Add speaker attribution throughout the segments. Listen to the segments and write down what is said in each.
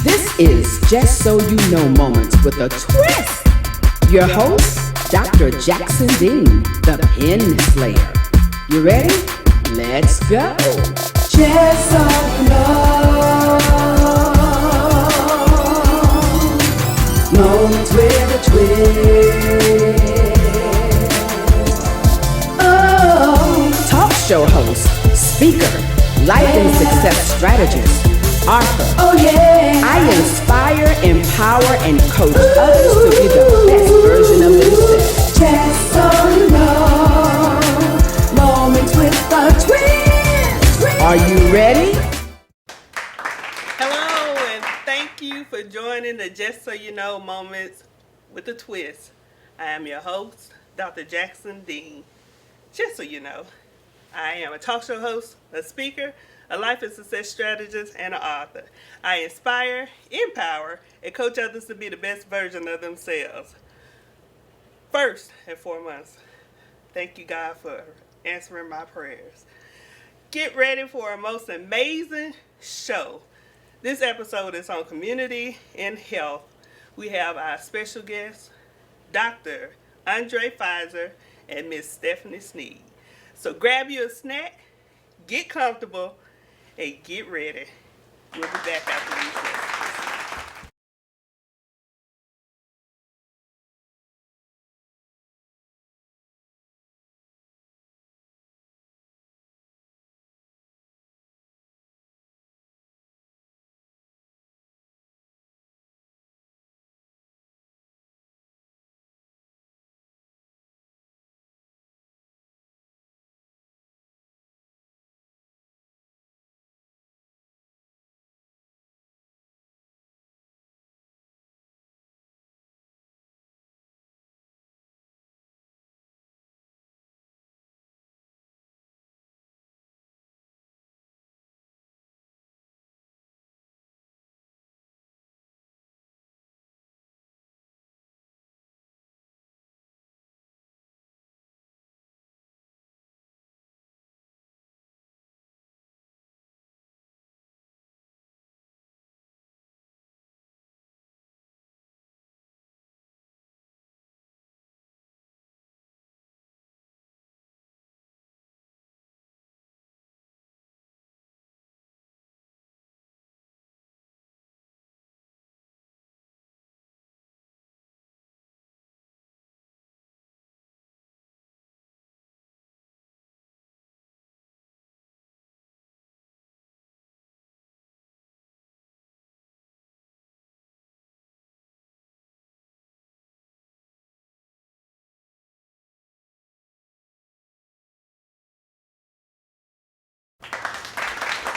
Speaker 1: This is Just So You Know Moments with a twist. Your host, DrJackson-Dean, the Pen Slayer. You ready? Let's go. Just so you know, moments with a twist. Oh, talk show host, speaker, life and success strategist, author. Oh yeah. I inspire, empower, and coach others to be the best version of themselves. Just so you know, moments with a twist. Are you ready?
Speaker 2: Hello, and thank you for joining the Just So You Know Moments with a Twist. I am your host, Dr. Jackson-Dean. Just so you know, I am a talk show host, a speaker, a life and success strategist, and an author. I inspire, empower, and coach others to be the best version of themselves. First and foremost, thank you, God, for answering my prayers. Get ready for a most amazing show. This episode is on community and health. We have our special guest, Dr. Undrai Fizer and Miss Stephanie Sneed. So grab you a snack, get comfortable, and get ready. We'll be back after these messages.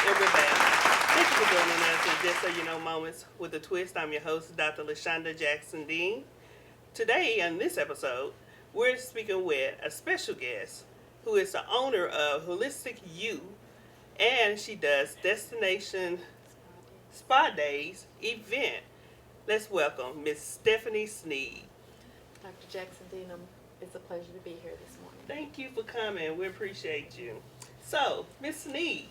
Speaker 2: And we're back. Thank you for joining us in Just So You Know Moments with a Twist. I'm your host, DrLaShondaJackson-Dean. Today, on this episode, we're speaking with a special guest who is the owner of Holistic You, and she does Destination Spa Days event. Let's welcome Miss Stephanie Sneed.
Speaker 3: Dr. Jackson-Dean, it's a pleasure to be here this morning.
Speaker 2: Thank you for coming. We appreciate you. So, Miss Sneed,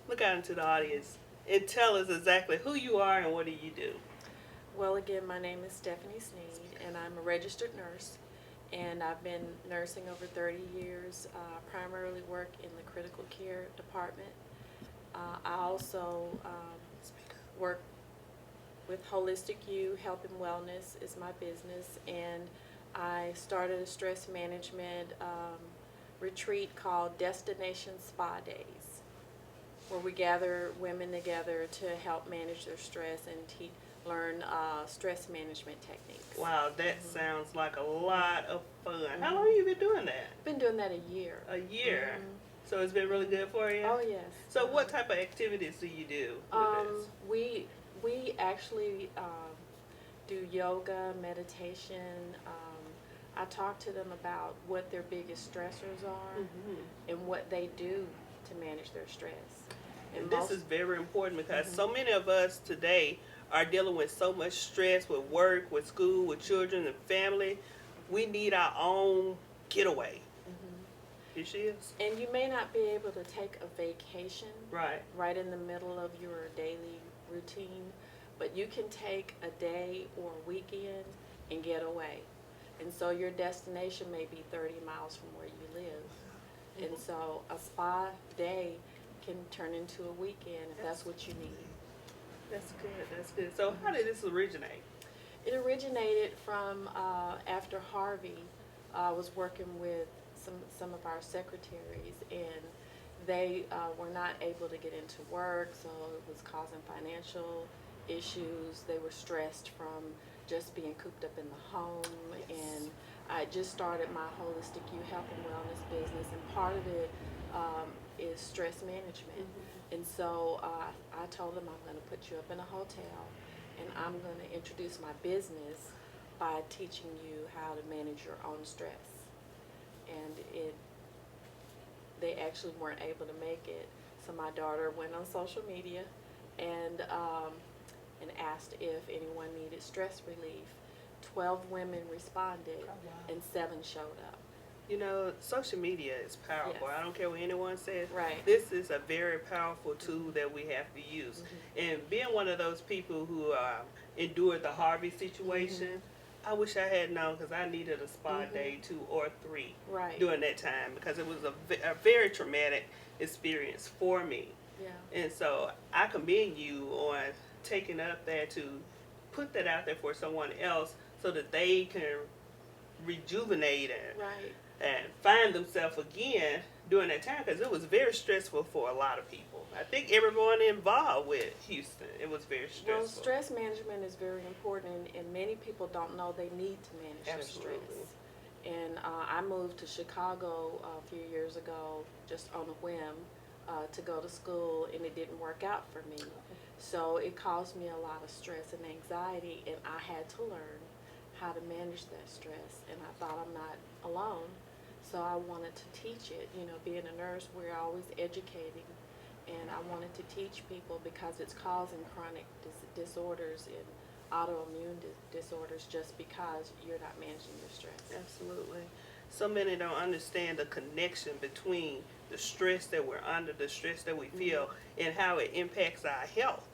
Speaker 2: look out into the audience and tell us exactly who you are and what do you do.
Speaker 3: Well, again, my name is Stephanie Sneed, and I'm a registered nurse, and I've been nursing over 30 years. Primarily work in the critical care department. I also work with Holistic You. Health and Wellness is my business, and I started a stress management retreat called Destination Spa Days, where we gather women together to help manage their stress and learn stress management techniques.
Speaker 2: Wow, that sounds like a lot of fun. How long have you been doing that?
Speaker 3: I've been doing that a year.
Speaker 2: A year. So it's been really good for you?
Speaker 3: Oh, yes.
Speaker 2: So what type of activities do you do with this?
Speaker 3: We actually do yoga, meditation. I talk to them about what their biggest stressors are and what they do to manage their stress.
Speaker 2: And this is very important because so many of us today are dealing with so much stress with work, with school, with children and family. We need our own getaway. Here she is.
Speaker 3: And you may not be able to take a vacation
Speaker 2: Right.
Speaker 3: right in the middle of your daily routine, but you can take a day or a weekend and get away. And so your destination may be 30 miles from where you live. And so a spa day can turn into a weekend if that's what you need.
Speaker 2: That's good. That's good. So how did this originate?
Speaker 3: It originated from after Harvey was working with some of our secretaries, and they were not able to get into work, so it was causing financial issues. They were stressed from just being cooped up in the home, and I just started my holistic health and wellness business, and part of it is stress management. And so I told them, I'm going to put you up in a hotel, and I'm going to introduce my business by teaching you how to manage your own stress. And they actually weren't able to make it, so my daughter went on social media and asked if anyone needed stress relief. 12 women responded, and 7 showed up.
Speaker 2: You know, social media is powerful.
Speaker 3: Yes.
Speaker 2: I don't care what anyone says.
Speaker 3: Right.
Speaker 2: This is a very powerful tool that we have to use. And being one of those people who endured the Harvey situation, I wish I had known, because I needed a spa day 2 or 3 during that time, because it was a very traumatic experience for me.
Speaker 3: Yeah.
Speaker 2: And so I commend you on taking up that to put that out there for someone else so that they can rejuvenate and find themselves again during that time, because it was very stressful for a lot of people. I think everyone involved with Houston, it was very stressful.
Speaker 3: Well, stress management is very important, and many people don't know they need to manage their stress. And I moved to Chicago a few years ago just on a whim to go to school, and it didn't work out for me. So it caused me a lot of stress and anxiety, and I had to learn how to manage that stress, and I thought I'm not alone. So I wanted to teach it. You know, being a nurse, we're always educating, and I wanted to teach people because it's causing chronic disorders and autoimmune disorders just because you're not managing your stress.
Speaker 2: Absolutely. So many don't understand the connection between the stress that we're under, the stress that we feel, and how it impacts our health.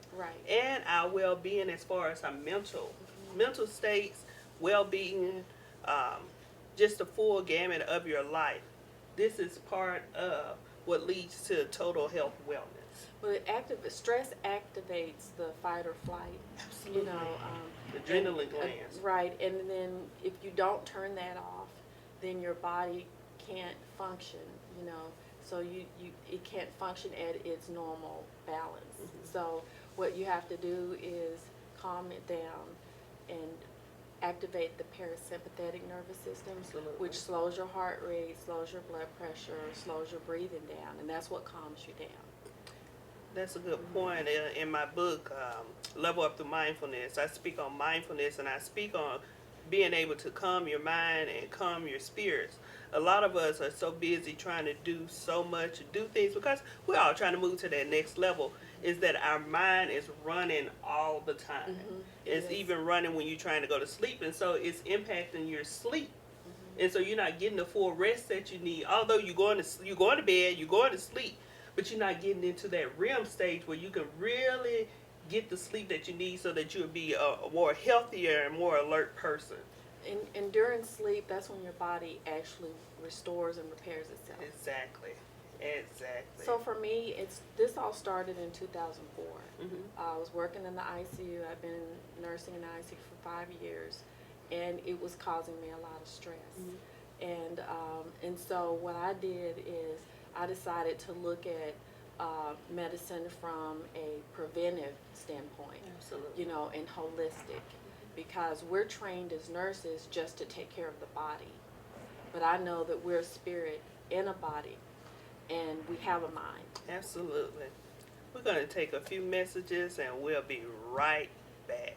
Speaker 2: And our well-being as far as our mental states, well-being, just the full gamut of your life. This is part of what leads to total health wellness.
Speaker 3: Well, stress activates the fight or flight.
Speaker 2: Absolutely.
Speaker 3: You know,
Speaker 2: the adrenaline glands.
Speaker 3: Right, and then if you don't turn that off, then your body can't function. You know, so it can't function at its normal balance. So what you have to do is calm it down and activate the parasympathetic nervous system, which slows your heart rate, slows your blood pressure, slows your breathing down, and that's what calms you down.
Speaker 2: That's a good point. In my book, Level Up Through Mindfulness, I speak on mindfulness, and I speak on being able to calm your mind and calm your spirits. A lot of us are so busy trying to do so much, do things, because we're all trying to move to that next level, is that our mind is running all the time. It's even running when you're trying to go to sleep, and so it's impacting your sleep. And so you're not getting the full rest that you need. Although you're going to bed, you're going to sleep, but you're not getting into that REM stage where you can really get the sleep that you need so that you'll be a more healthier and more alert person.
Speaker 3: And during sleep, that's when your body actually restores and repairs itself.
Speaker 2: Exactly.
Speaker 3: So for me, this all started in 2004. I was working in the ICU. I've been nursing in the ICU for 5 years, and it was causing me a lot of stress. And so what I did is I decided to look at medicine from a preventive standpoint, you know, and holistic, because we're trained as nurses just to take care of the body, but I know that we're a spirit in a body, and we have a mind.
Speaker 2: Absolutely. We're going to take a few messages, and we'll be right back.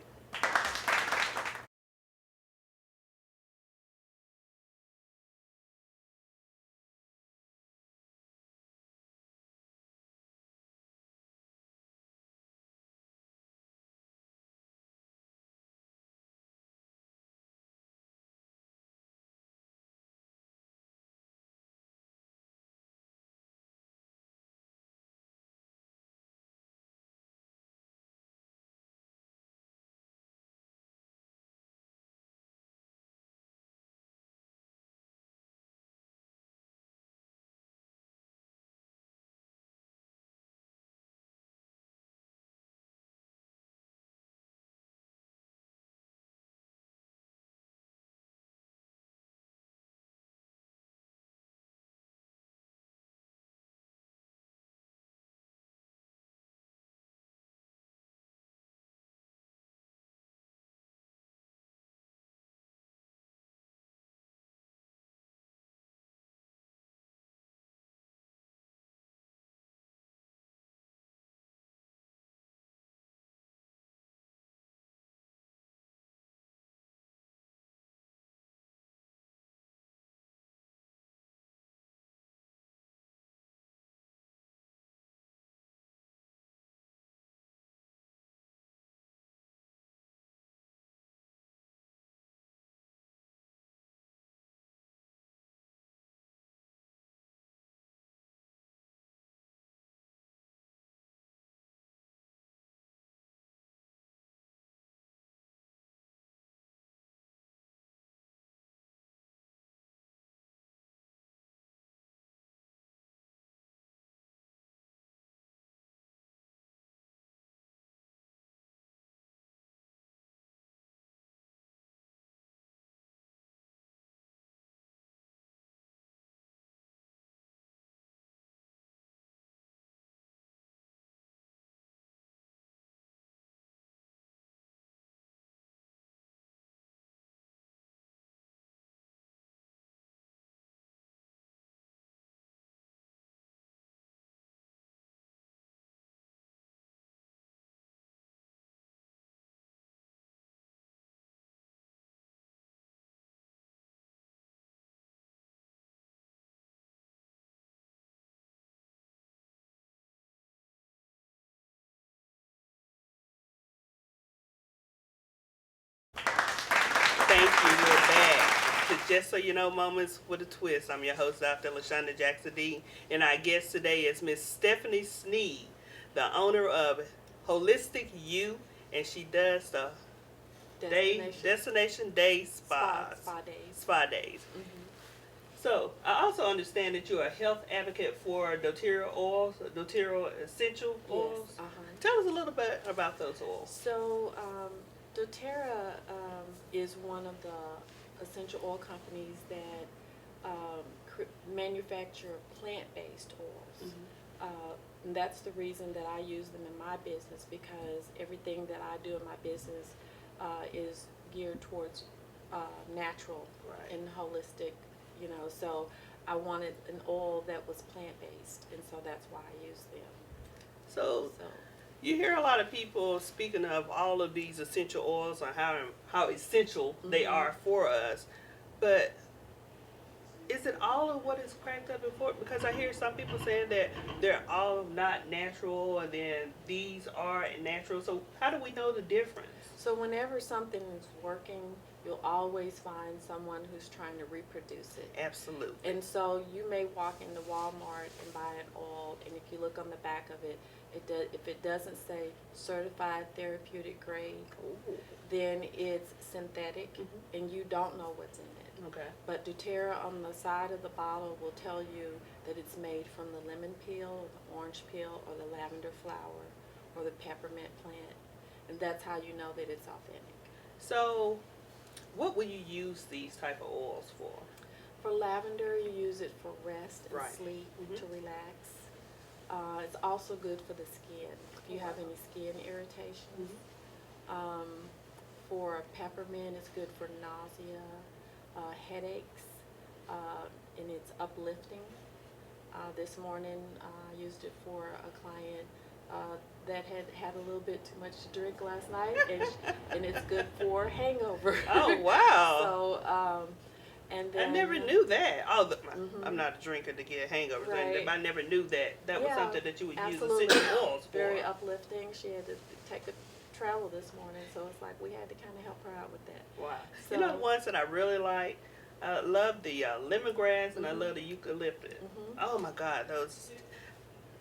Speaker 2: Just So You Know Moments with a Twist. I'm your host, DrLaShondaJackson-Dean, and our guest today is Miss Stephanie Sneed, the owner of Holistic You, and she does the Destination Day Spas. Spa days.
Speaker 3: Mm-hmm.
Speaker 2: So, I also understand that you're a health advocate for doTERRA oils, doTERRA essential oils.
Speaker 3: Yes. Uh-huh.
Speaker 2: Tell us a little bit about those oils.
Speaker 3: So, doTERRA is one of the essential oil companies that manufacture plant-based oils.
Speaker 2: Mm-hmm.
Speaker 3: And that's the reason that I use them in my business, because everything that I do in my business is geared towards natural and holistic, so I wanted an oil that was plant-based, and so that's why I use them.
Speaker 2: So you hear a lot of people speaking of all of these essential oils and how essential they are for us, but is it all of what is cracked up before? Because I hear some people saying that they're all not natural, and then these are natural. So how do we know the difference?
Speaker 3: So whenever something is working, you'll always find someone who's trying to reproduce it.
Speaker 2: Absolutely.
Speaker 3: And so you may walk into Walmart and buy an oil, and if you look on the back of it, if it doesn't say certified therapeutic grade, then it's synthetic, and you don't know what's in it.
Speaker 2: Okay.
Speaker 3: But doTERRA on the side of the bottle will tell you that it's made from the lemon peel, or the orange peel, or the lavender flower, or the peppermint plant, and that's how you know that it's authentic.
Speaker 2: So what would you use these type of oils for?
Speaker 3: For lavender, you use it for rest and sleep, to relax. It's also good for the skin, if you have any skin irritation. For peppermint, it's good for nausea, headaches, and it's uplifting. This morning, I used it for a client that had a little bit too much to drink last night, and it's good for hangover.
Speaker 2: Oh, wow.
Speaker 3: So, and then,
Speaker 2: I never knew that. I'm not a drinker to get hangovers.
Speaker 3: Right.
Speaker 2: I never knew that was something that you would
Speaker 3: absolutely.
Speaker 2: use essential oils for.
Speaker 3: Very uplifting. She had to take a travel this morning, so it's like we had to kind of help her out with that.
Speaker 2: Wow.
Speaker 3: So,
Speaker 2: you know the ones that I really like? I love the lemongrass, and I love the eucalyptus. Oh my God, those.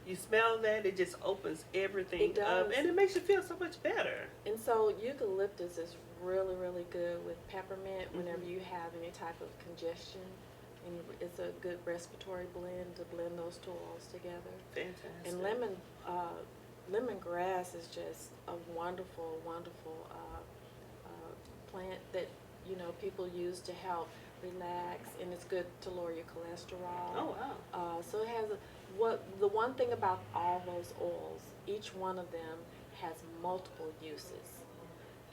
Speaker 2: You smell that, it just opens everything up, and it makes you feel so much better.
Speaker 3: And so eucalyptus is really, really good with peppermint whenever you have any type of congestion. And it's a good respiratory blend to blend those two oils together.
Speaker 2: Fantastic.
Speaker 3: And lemongrass is just a wonderful, wonderful plant that people use to help relax, and it's good to lower your cholesterol.
Speaker 2: Oh wow.
Speaker 3: So it has the one thing about all those oils, each one of them has multiple uses.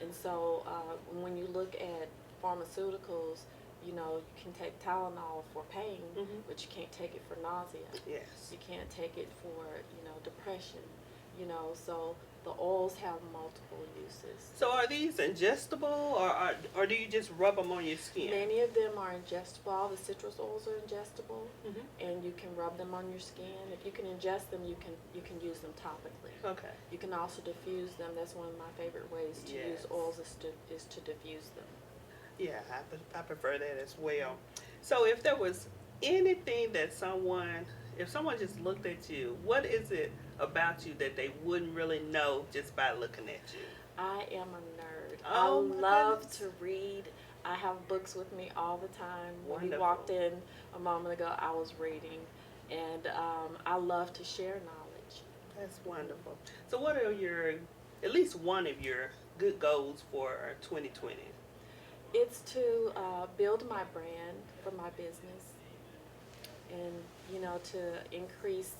Speaker 3: And so when you look at pharmaceuticals, you can take Tylenol for pain, but you can't take it for nausea.
Speaker 2: Yes.
Speaker 3: You can't take it for depression. So the oils have multiple uses.
Speaker 2: So are these ingestible, or do you just rub them on your skin?
Speaker 3: Many of them are ingestible. All the citrus oils are ingestible, and you can rub them on your skin. If you can ingest them, you can use them topically.
Speaker 2: Okay.
Speaker 3: You can also diffuse them. That's one of my favorite ways to use oils is to diffuse them.
Speaker 2: Yeah, I prefer that as well. So if there was anything that if someone just looked at you, what is it about you that they wouldn't really know just by looking at you?
Speaker 3: I am a nerd.
Speaker 2: Oh,
Speaker 3: I love to read. I have books with me all the time. When you walked in a moment ago, I was reading, and I love to share knowledge.
Speaker 2: That's wonderful. So what are at least one of your good goals for 2020?
Speaker 3: It's to build my brand for my business, and to increase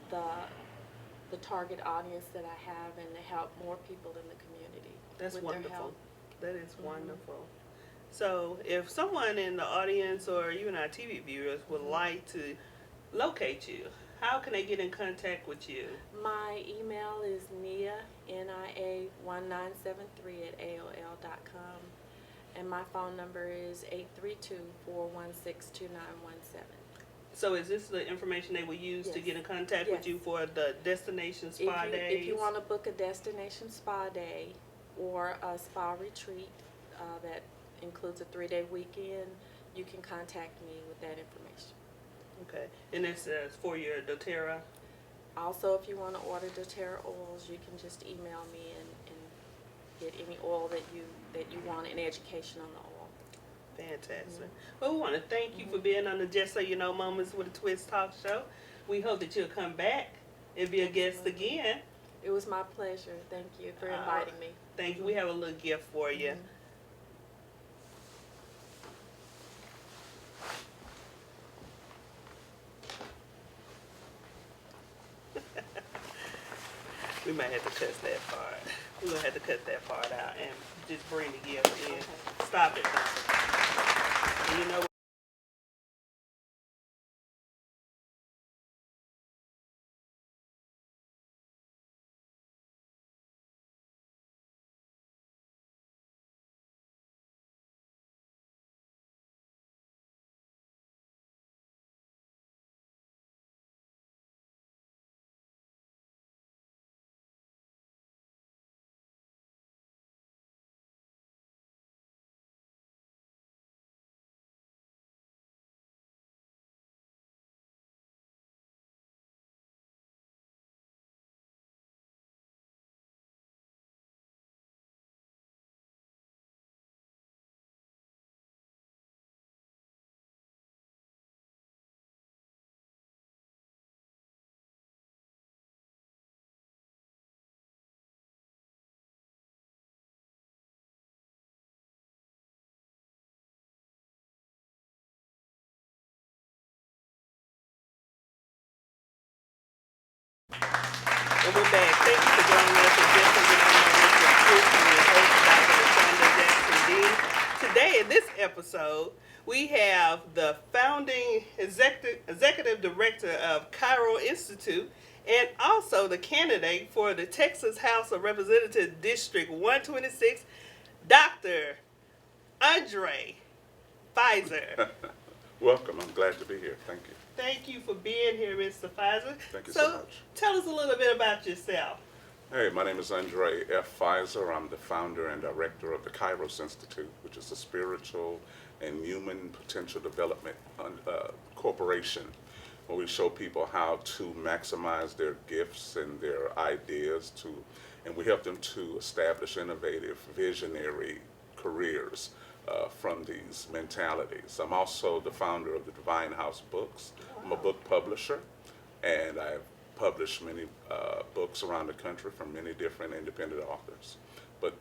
Speaker 3: the target audience that I have, and to help more people in the community.
Speaker 2: That's
Speaker 3: with
Speaker 2: wonderful.
Speaker 3: Their help.
Speaker 2: That is wonderful. So if someone in the audience or even our TV viewers would like to locate you, how can they get in contact with you?
Speaker 3: My email is nia1973@aol.com, and my phone number is 832-416-2917.
Speaker 2: So is this the information they will use to get in contact with you for the destination spa days?
Speaker 3: If you want to book a destination spa day or a spa retreat that includes a 3-day weekend, you can contact me with that information.
Speaker 2: Okay. And this is for your doTERRA?
Speaker 3: Also, if you want to order doTERRA oils, you can just email me and get any oil that you want and education on the oil.
Speaker 2: Fantastic. Well, we want to thank you for being on the Just So You Know Moments with a Twist talk show. We hope that you'll come back and be a guest again.
Speaker 3: It was my pleasure. Thank you for inviting me.
Speaker 2: Thank you. We have a little gift for you. We might have to cut that part. We're going to have to cut that part out and just bring the gift in.
Speaker 3: Okay.
Speaker 2: Stop it. And you know and we're back. Thank you for joining us at Just So You Know Moments with your host, Dr. LaShondaJackson-Dean. Today, in this episode, we have the founding executive director of Cairo Institute and also the candidate for the Texas House of Representatives District 126, Dr. Undrai Fizer.
Speaker 4: Welcome. I'm glad to be here. Thank you.
Speaker 2: Thank you for being here, Mr. Fizer.
Speaker 4: Thank you so much.
Speaker 2: Tell us a little bit about yourself.
Speaker 4: Hey, my name is Undrai F. Fizer. I'm the founder and director of the Kairos Institute, which is a spiritual and human potential development corporation where we show people how to maximize their gifts and their ideas and we help them to establish innovative, visionary careers from these mentalities. I'm also the founder of the Divine House Books. I'm a book publisher, and I've published many books around the country from many different independent authors. But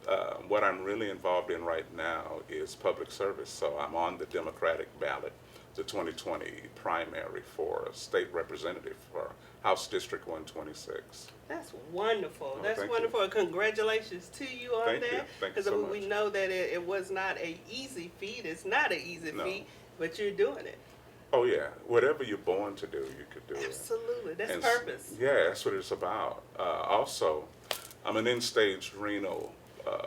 Speaker 4: what I'm really involved in right now is public service. So I'm on the Democratic ballot, the 2020 primary for state representative for House District 126.
Speaker 2: That's wonderful.
Speaker 4: Oh,
Speaker 2: That's
Speaker 4: thank
Speaker 2: wonderful. Congratulations to you on
Speaker 4: Thank
Speaker 2: that.
Speaker 4: you. Thank you
Speaker 2: Because
Speaker 4: so
Speaker 2: we
Speaker 4: much.
Speaker 2: know that it was not an easy feat. It's not an easy
Speaker 4: No.
Speaker 2: feat, but you're doing it.
Speaker 4: Oh yeah, whatever you're born to do, you could do it.
Speaker 2: Absolutely. That's
Speaker 4: And
Speaker 2: purpose.
Speaker 4: Yeah, that's what it's about. Also, I'm an end-stage renal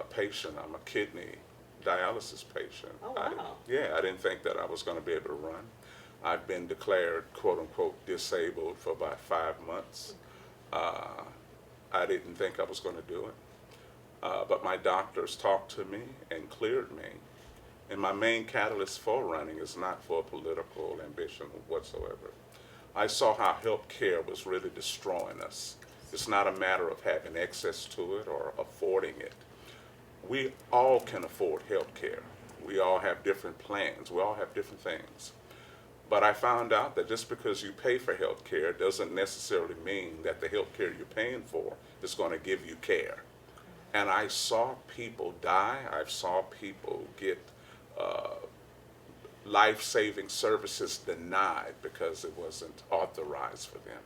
Speaker 4: patient. I'm a kidney dialysis patient.
Speaker 2: Oh,
Speaker 4: I
Speaker 2: wow.
Speaker 4: didn't think that I was going to be able to run. I've been declared, quote-unquote, disabled for about 5 months. I didn't think I was going to do it. But my doctors talked to me and cleared me. And my main catalyst for running is not for political ambition whatsoever. I saw how health care was really destroying us. It's not a matter of having access to it or affording it. We all can afford health care. We all have different plans. We all have different things. But I found out that just because you pay for health care doesn't necessarily mean that the health care you're paying for is going to give you care. And I saw people die. I saw people get life-saving services denied because it wasn't authorized for them.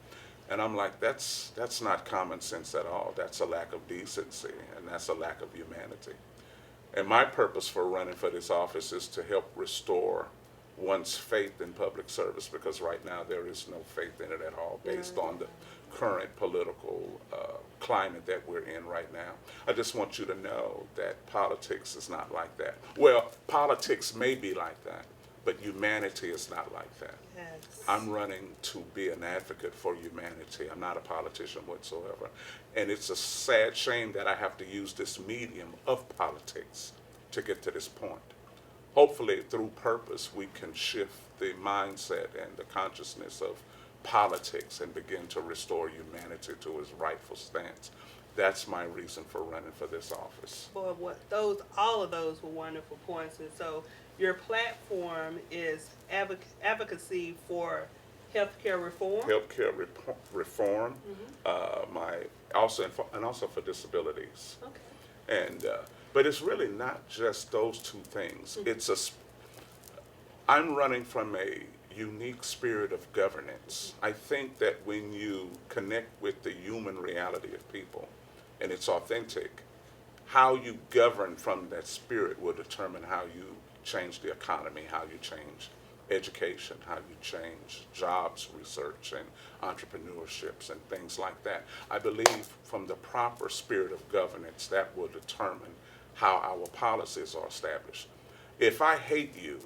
Speaker 4: And I'm like, that's not common sense at all. That's a lack of decency, and that's a lack of humanity. And my purpose for running for this office is to help restore one's faith in public service, because right now there is no faith in it at all based on the current political climate that we're in right now. I just want you to know that politics is not like that. Well, politics may be like that, but humanity is not like that.
Speaker 2: Yes.
Speaker 4: I'm running to be an advocate for humanity. I'm not a politician whatsoever. And it's a sad shame that I have to use this medium of politics to get to this point. hopefully through purpose we can shift the mindset and the consciousness of politics and begin to restore humanity to its rightful stance. That's my reason for running for this office.
Speaker 2: Boy, all of those were wonderful points. And so your platform is advocacy for healthcare reform.
Speaker 4: Reform, also for disabilities.
Speaker 2: Okay.
Speaker 4: And but it's really not just those two things. I'm running from a unique spirit of governance. I think that when you connect with the human reality of people, and it's authentic, how you govern from that spirit will determine how you change the economy, how you change education, how you change jobs research and entrepreneurships and things like that. I believe from the proper spirit of governance, that will determine how our policies are established. If I hate you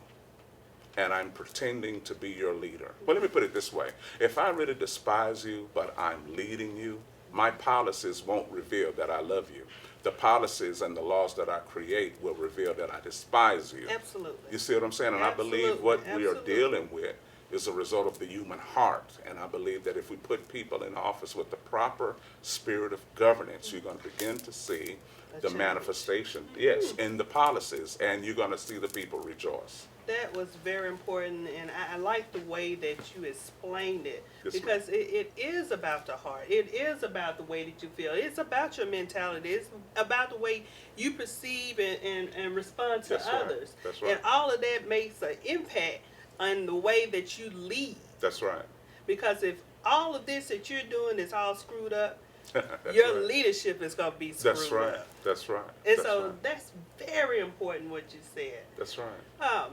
Speaker 4: and I'm pretending to be your leader, well, let me put it this way. If I really despise you, but I'm leading you, my policies won't reveal that I love you. The policies and the laws that I create will reveal that I despise you.
Speaker 2: Absolutely.
Speaker 4: You see what I'm saying? And
Speaker 2: Absolutely.
Speaker 4: I believe what we are
Speaker 2: Absolutely.
Speaker 4: dealing with is a result of the human heart. And I believe that if we put people in office with the proper spirit of governance, you're going to begin to see the manifestation, yes, in the policies, and you're going to see the people rejoice.
Speaker 2: That was very important, and I like the way that you explained it,
Speaker 4: Yes,
Speaker 2: because it is about the heart. It is about the way that you feel. It's about your mentality. It's about the way you perceive and respond to
Speaker 4: That's right.
Speaker 2: others.
Speaker 4: That's right.
Speaker 2: And all of that makes an impact on the way that you lead.
Speaker 4: That's right.
Speaker 2: Because if all of this that you're doing is all screwed up,
Speaker 4: That's
Speaker 2: your
Speaker 4: right.
Speaker 2: leadership is going to be screwed
Speaker 4: That's right.
Speaker 2: up.
Speaker 4: That's right.
Speaker 2: And
Speaker 4: That's
Speaker 2: so
Speaker 4: right.
Speaker 2: that's very important what you said.
Speaker 4: That's right.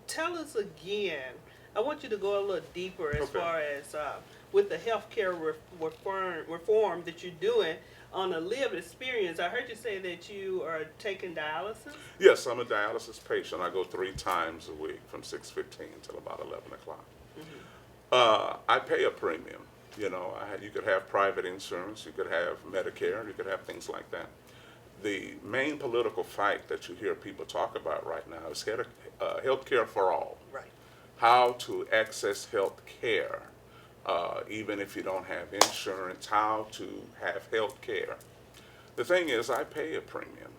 Speaker 2: Tell us again. I want you to go a little deeper as
Speaker 4: Okay.
Speaker 2: far as with the healthcare reform that you're doing on a lived experience. I heard you say that you are taking dialysis.
Speaker 4: Yes, I'm a dialysis patient. I go 3 times a week from 6:15 till about 11 o'clock. I pay a premium. You know, you could have private insurance, you could have Medicare, you could have things like that. The main political fight that you hear people talk about right now is health care for all.
Speaker 2: Right.
Speaker 4: How to access health care, even if you don't have insurance, how to have health care. The thing is, I pay a premium,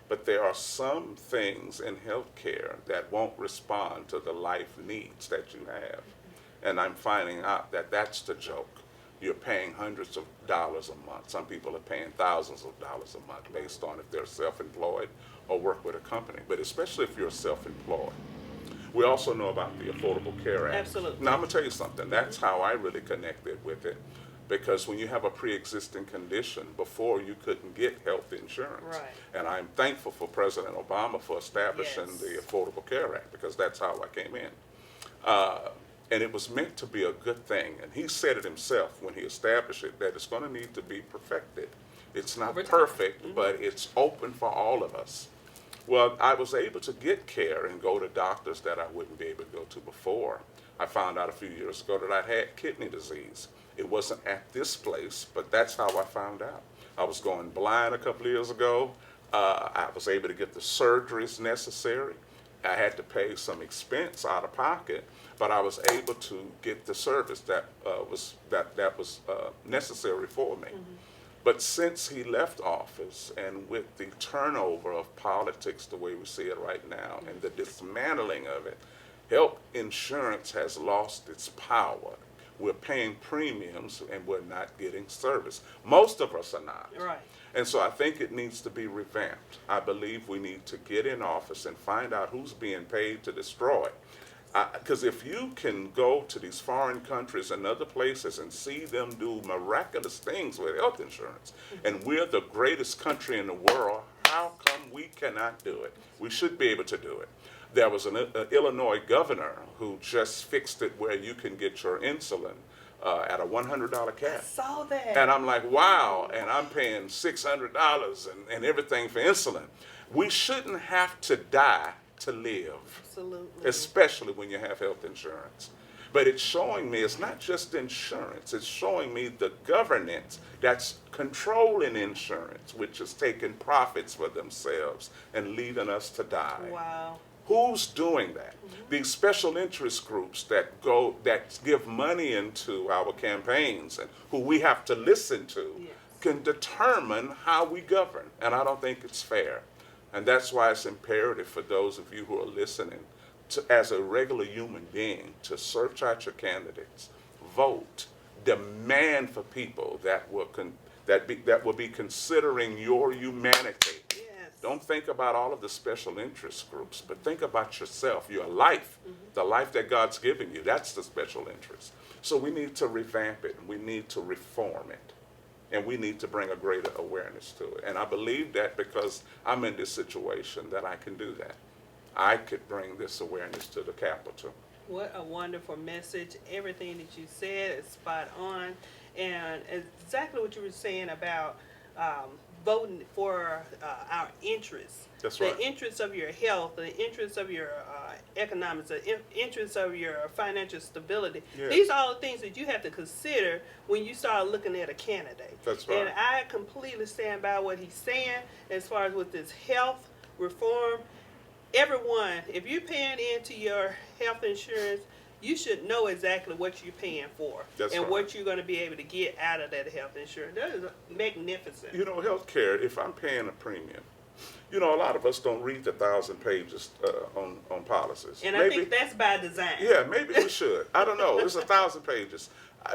Speaker 4: but there are some things in health care that won't respond to the life needs that you have. And I'm finding out that that's the joke. You're paying hundreds of dollars a month. Some people are paying thousands of dollars a month based on if they're self-employed or work with a company, but especially if you're self-employed. We also know about the Affordable Care Act.
Speaker 2: Absolutely.
Speaker 4: Now, I'm going to tell you something. That's how I really connected with it, because when you have a pre-existing condition, before you couldn't get health insurance.
Speaker 2: Right.
Speaker 4: And I'm thankful for President Obama for establishing
Speaker 2: Yes.
Speaker 4: the Affordable Care Act, because that's how I came in. And it was meant to be a good thing. And he said it himself when he established it, that it's going to need to be perfected. It's not
Speaker 2: Over time.
Speaker 4: perfect, but it's open for all of us. Well, I was able to get care and go to doctors that I wouldn't be able to go to before. I found out a few years ago that I had kidney disease. It wasn't at this place, but that's how I found out. I was going blind a couple of years ago. I was able to get the surgeries necessary. I had to pay some expense out of pocket, but I was able to get the service that was necessary for me. But since he left office, and with the turnover of politics the way we see it right now, and the dismantling of it, health insurance has lost its power. We're paying premiums and we're not getting service. Most of us are not.
Speaker 2: Right.
Speaker 4: And so I think it needs to be revamped. I believe we need to get in office and find out who's being paid to destroy it. Because if you can go to these foreign countries and other places and see them do miraculous things with health insurance, and we're the greatest country in the world, how come we cannot do it? We should be able to do it. There was an Illinois governor who just fixed it where you can get your insulin at a $100 cap.
Speaker 2: I saw that.
Speaker 4: And I'm like, wow, and I'm paying $600 and everything for insulin. We shouldn't have to die to live.
Speaker 2: Absolutely.
Speaker 4: Especially when you have health insurance. But it's showing me it's not just insurance, it's showing me the governance that's controlling insurance, which is taking profits for themselves and leading us to die.
Speaker 2: Wow.
Speaker 4: Who's doing that? These special interest groups that give money into our campaigns and who we have to listen to
Speaker 2: Yes.
Speaker 4: can determine how we govern. And I don't think it's fair. And that's why it's imperative for those of you who are listening to, as a regular human being, to search out your candidates, vote, demand for people that will be considering your humanity.
Speaker 2: Yes.
Speaker 4: Don't think about all of the special interest groups, but think about yourself, your life, the life that God's given you. That's the special interest. So we need to revamp it, and we need to reform it, and we need to bring a greater awareness to it. And I believe that because I'm in this situation that I can do that. I could bring this awareness to the Capitol.
Speaker 2: What a wonderful message. Everything that you said is spot on. And exactly what you were saying about voting for our interests.
Speaker 4: That's right.
Speaker 2: The interests of your health, the interests of your economics, the interests of your financial stability.
Speaker 4: Yes.
Speaker 2: These are all the things that you have to consider when you start looking at a candidate.
Speaker 4: That's right.
Speaker 2: And I completely stand by what he's saying as far as with this health reform. Everyone, if you're paying into your health insurance, you should know exactly what you're paying for.
Speaker 4: That's
Speaker 2: and
Speaker 4: right.
Speaker 2: what you're going to be able to get out of that health insurance. That is magnificent.
Speaker 4: You know, healthcare, if I'm paying a premium, you know, a lot of us don't read the 1,000 pages on policies.
Speaker 2: And I think that's by design.
Speaker 4: Yeah, maybe we should. I don't know. It's 1,000 pages.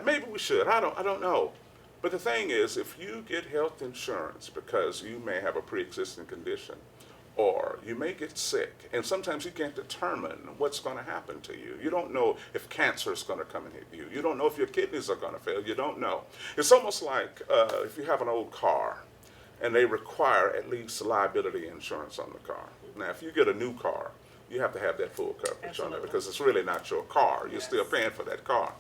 Speaker 4: Maybe we should. I don't know. But the thing is, if you get health insurance because you may have a pre-existing condition, or you may get sick, and sometimes you can't determine what's going to happen to you. You don't know if cancer is going to come and hit you. You don't know if your kidneys are going to fail. You don't know. It's almost like if you have an old car, and they require at least liability insurance on the car. Now, if you get a new car, you have to have that full coverage on
Speaker 2: Absolutely.
Speaker 4: it because it's really not your car. You're
Speaker 2: Yes.
Speaker 4: still paying for that car.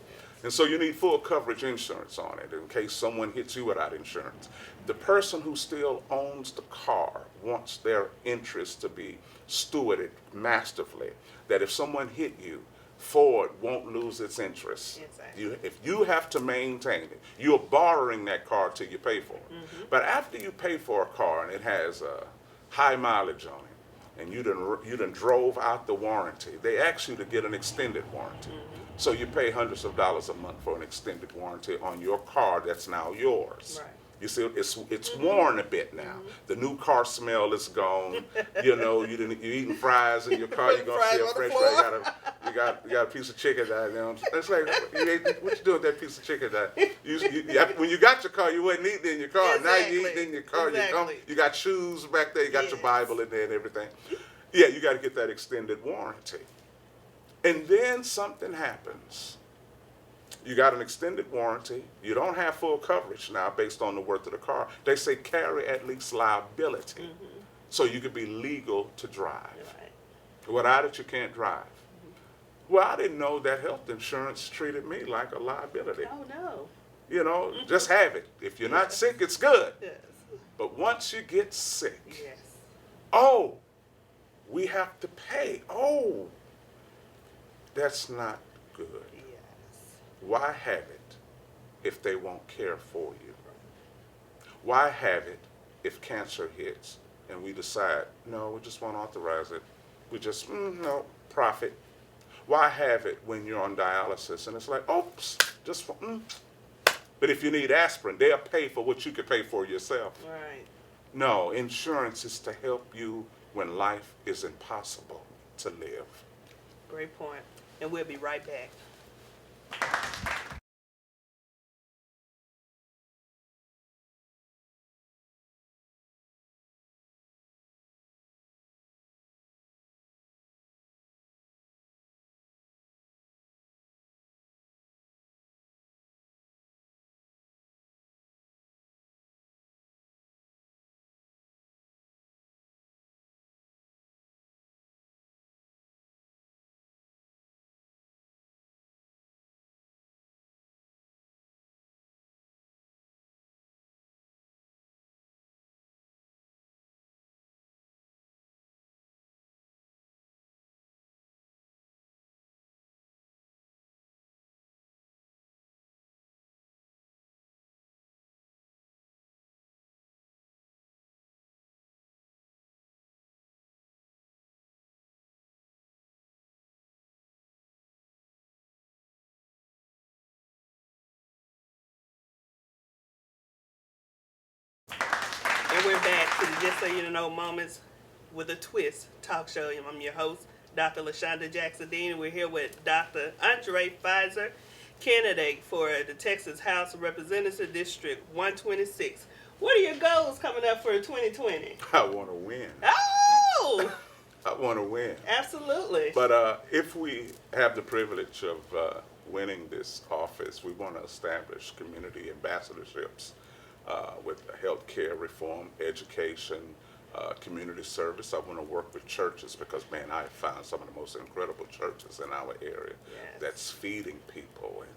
Speaker 4: And so you need full coverage insurance on it in case someone hits you without insurance. The person who still owns the car wants their interest to be stewarded masterfully, that if someone hit you, Ford won't lose its interest.
Speaker 2: Exactly.
Speaker 4: If you have to maintain it, you're borrowing that car till you pay for it. But after you pay for a car and it has high mileage on it, and you done drove out the warranty, they ask you to get an extended warranty. So you pay hundreds of dollars a month for an extended warranty on your car that's now yours.
Speaker 2: Right.
Speaker 4: You see, it's worn a bit now. The new car smell is gone. You know, you're eating fries in your car. You're gonna see a fresh fry. You got a piece of chicken down there. It's like, what you doing with that piece of chicken down? When you got your car, you wasn't eating in your car.
Speaker 2: Exactly.
Speaker 4: Now you eating in your car.
Speaker 2: Exactly.
Speaker 4: You got shoes back there. You got your
Speaker 2: Yes.
Speaker 4: Bible in there and everything. Yeah, you got to get that extended warranty. And then something happens. You got an extended warranty. You don't have full coverage now based on the worth of the car. They say carry at least liability so you could be legal to drive.
Speaker 2: Right.
Speaker 4: Without it, you can't drive. Well, I didn't know that health insurance treated me like a liability.
Speaker 2: Oh, no.
Speaker 4: You know, just have it. If you're not sick, it's good.
Speaker 2: Yes.
Speaker 4: But once you get sick,
Speaker 2: Yes.
Speaker 4: oh, we have to pay. Oh, that's not good.
Speaker 2: Yes.
Speaker 4: Why have it if they won't care for you? Why have it if cancer hits and we decide, no, we just won't authorize it. We just, no, profit. Why have it when you're on dialysis and it's like, oops, just for, But if you need aspirin, they'll pay for what you could pay for yourself.
Speaker 2: Right.
Speaker 4: No, insurance is to help you when life is impossible to live.
Speaker 2: Great point. And we'll be right back. And we're back to the Just So You Know Moments with a Twist talk show. I'm your host, Dr. LaShondaJackson-Dean, and we're here with Dr. Undrai Fizer, candidate for the Texas House of Representatives District 126. What are your goals coming up for 2020?
Speaker 4: I want to win.
Speaker 2: Oh!
Speaker 4: I want to win.
Speaker 2: Absolutely.
Speaker 4: But if we have the privilege of winning this office, we want to establish community ambassadorships with healthcare reform, education, community service. I want to work with churches because, man, I found some of the most incredible churches in our area that's feeding people and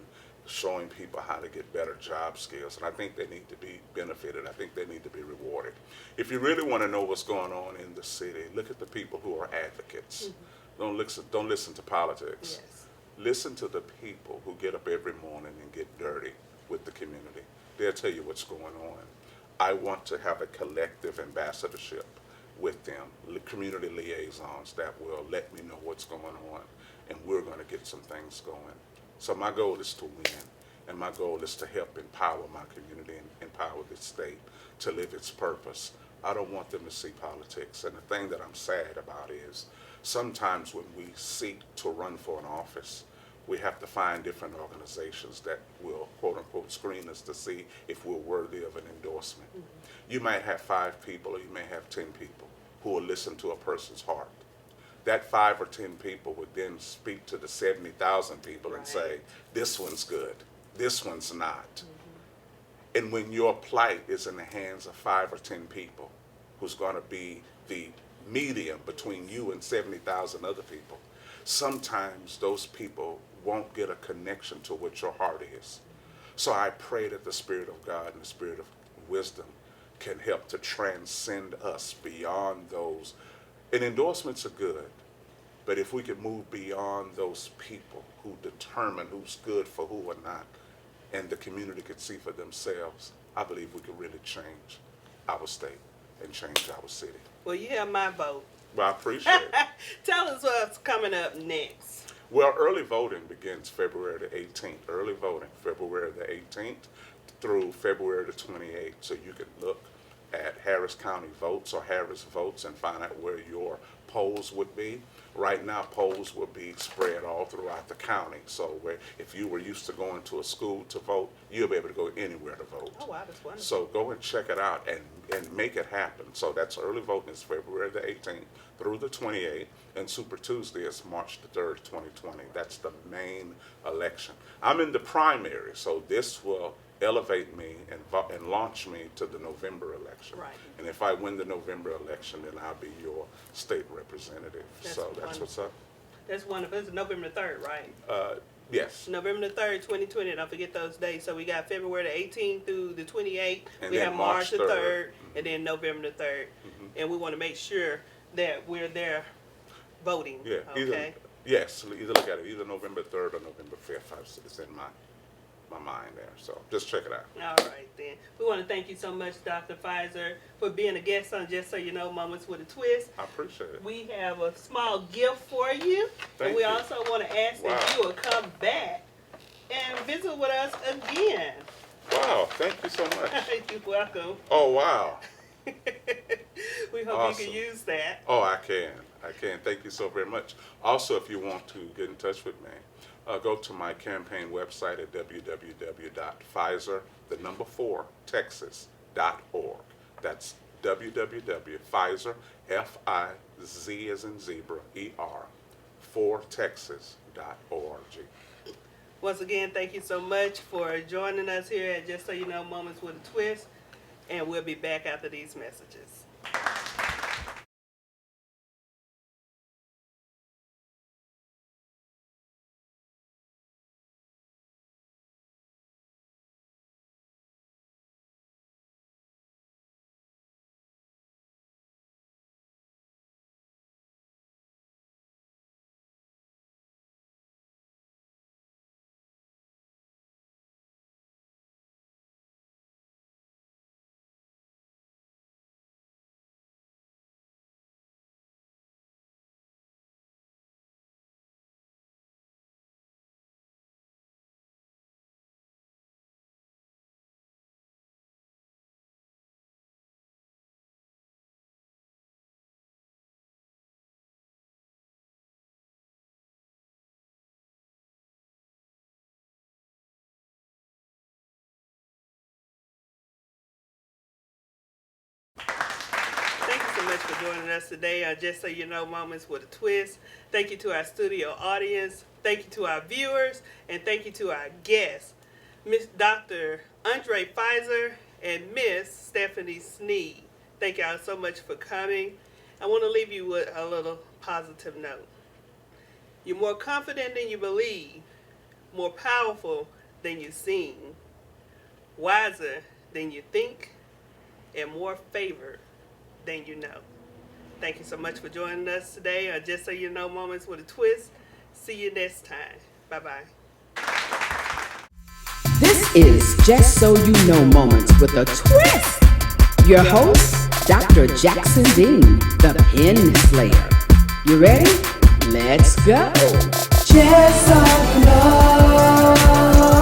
Speaker 4: showing people how to get better job skills. And I think they need to be benefited. I think they need to be rewarded. If you really want to know what's going on in the city, look at the people who are advocates. Don't listen to politics.
Speaker 2: Yes.
Speaker 4: Listen to the people who get up every morning and get dirty with the community. They'll tell you what's going on. I want to have a collective ambassadorship with them, community liaisons that will let me know what's going on, and we're going to get some things going. So my goal is to win, and my goal is to help empower my community and empower the state to live its purpose. I don't want them to see politics, and the thing that I'm sad about is sometimes when we seek to run for an office, we have to find different organizations that will, quote unquote, screen us to see if we're worthy of an endorsement. You might have 5 people or you may have 10 people who will listen to a person's heart. That 5 or 10 people would then speak to the 70,000 people and say, this one's good, this one's not. And when your plight is in the hands of 5 or 10 people who's going to be the medium between you and 70,000 other people, sometimes those people won't get a connection to what your heart is. So I pray that the Spirit of God and the Spirit of wisdom can help to transcend us beyond those. And endorsements are good, but if we could move beyond those people who determine who's good for who or not, and the community could see for themselves, I believe we could really change our state and change our city.
Speaker 2: Well, you have my vote.
Speaker 4: Well, I appreciate it.
Speaker 2: Tell us what's coming up next.
Speaker 4: Well, early voting begins February the 18th. Early voting, February the 18th through February the 28th. So you can look at Harris County Votes or Harris Votes and find out where your polls would be. Right now, polls will be spread all throughout the county. So if you were used to going to a school to vote, you'll be able to go anywhere to vote.
Speaker 2: Oh, wow, that's wonderful.
Speaker 4: So go and check it out and make it happen. So that's early voting is February the 18th through the 28th, and Super Tuesday is March the 3rd, 2020. That's the main election. I'm in the primary, so this will elevate me and launch me to the November election.
Speaker 2: Right.
Speaker 4: And if I win the November election, then I'll be your state representative.
Speaker 2: That's
Speaker 4: so that's
Speaker 2: wonderful.
Speaker 4: what's up.
Speaker 2: That's wonderful. It's November 3rd, right?
Speaker 4: Yes.
Speaker 2: November the 3rd, 2020. Don't forget those dates. So we got February the 18th through the 28th.
Speaker 4: And
Speaker 2: we
Speaker 4: then
Speaker 2: have March the 3rd,
Speaker 4: Mm-hmm.
Speaker 2: and then November the 3rd. And we want to make sure that we're there voting.
Speaker 4: Yeah.
Speaker 2: Okay.
Speaker 4: Either look at it either November 3rd or November 5th. It's in my mind there. So just check it out.
Speaker 2: All right, then. We want to thank you so much, Dr. Fizer, for being a guest on Just So You Know Moments with a Twist.
Speaker 4: I appreciate it.
Speaker 2: We have a small gift for you.
Speaker 4: Thank
Speaker 2: and we
Speaker 4: you.
Speaker 2: also want to ask that you will come back and visit with us again.
Speaker 4: Wow, thank you so much.
Speaker 2: You're welcome.
Speaker 4: Oh, wow.
Speaker 2: We hope
Speaker 4: Awesome.
Speaker 2: you can use that.
Speaker 4: Oh, I can. Thank you so very much. Also, if you want to get in touch with me, go to my campaign website at www.Fizer4Texas.org. That's www.Fizer, F-I-Z as in zebra, E-R, 4Texas.org.
Speaker 2: Once again, thank you so much for joining us here at Just So You Know Moments with a Twist. And we'll be back after these messages. for joining us today on Just So You Know Moments with a Twist. Thank you to our studio audience. Thank you to our viewers. And thank you to our guests, Miss Dr. Undrai Fizer and Miss Stephanie Sneed. Thank y'all so much for coming. I want to leave you with a little positive note. You're more confident than you believe, more powerful than you seem, wiser than you think, and more favored than you know. Thank you so much for joining us today on Just So You Know Moments with a Twist. See you next time. Bye-bye.
Speaker 1: This is Just So You Know Moments with a Twist. Your host, Dr. Jackson-Dean, the Pen Slayer. You ready? Let's go. Just so you know.